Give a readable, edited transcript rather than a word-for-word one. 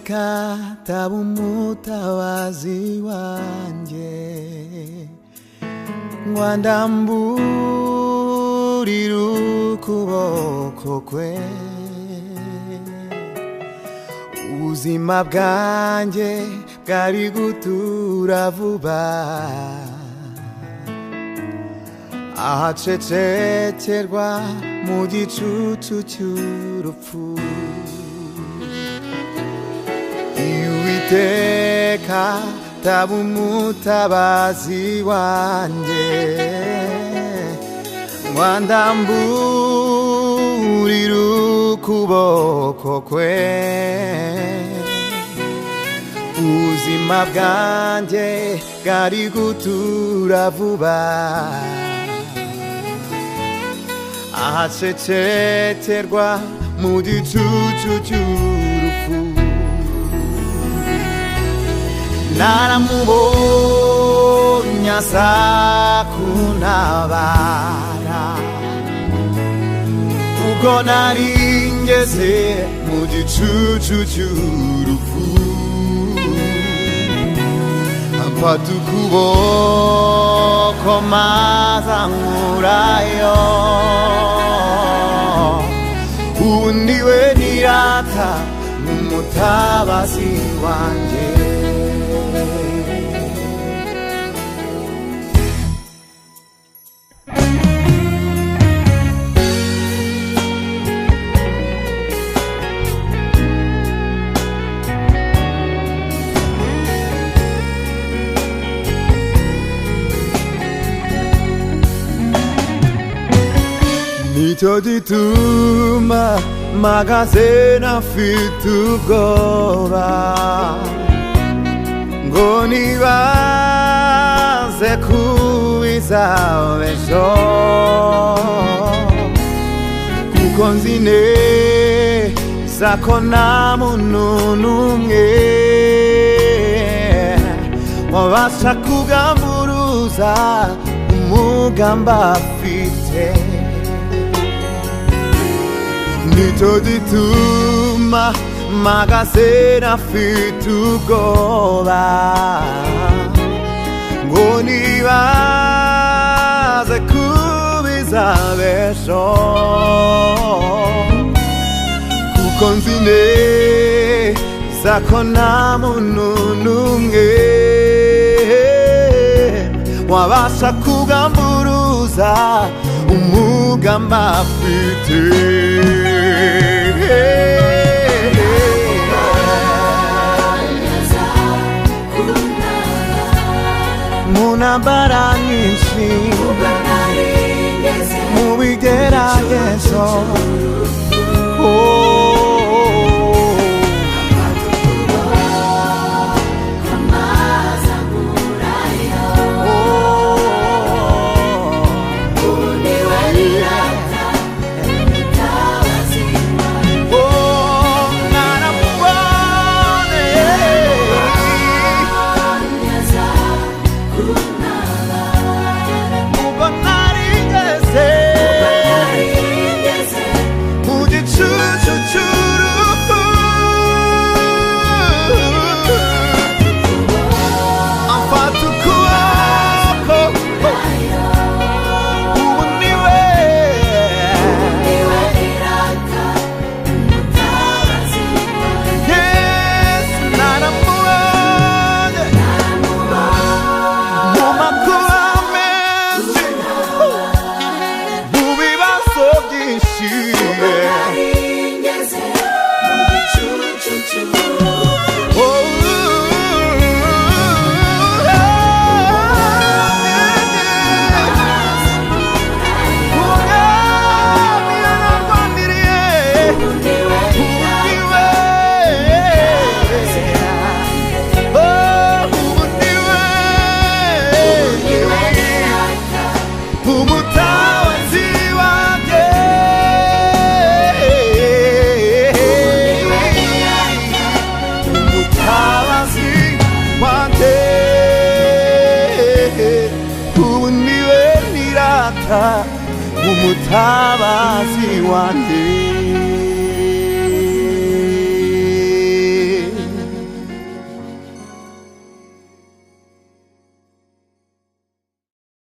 Uwiteka taba umutabazi wanjye, ngwandamburira ukuboko kwe. Ubuzima bwanjye bwari gutura vuba ahacecekerwa mu gicucu cy'urupfu. Uwiteka taba umutabazi wanjye, ngwandamburira ukuboko kwe. Ubuzima bwanjye bwari gutura vuba ahacecekerwa mu gicucu cy'urupfu. Naramubonye aza kuntabara ubwo nari ngeze mu gicucu cy'urupfu. Amfata ukuboko maze ankurayo, ubu ndiwe nirata umutabazi wanjye. Nicyo gituma mpagaze ntafite ubwoba, ngo nibaze ku bizaba ejo, kuko nzi neza ko nta muntu n'umwe wabasha kugamburuza umugambi afite. Nicyo gituma mpagaze ntafite ubwoba, ngo nibaze ku bizaba ejo, kuko nzi neza ko nta muntu n'umwe wabasha kugamburuza umugambi afite. Mu ntambara nyinshi, mu bigeragezo, umutabazi wanjye.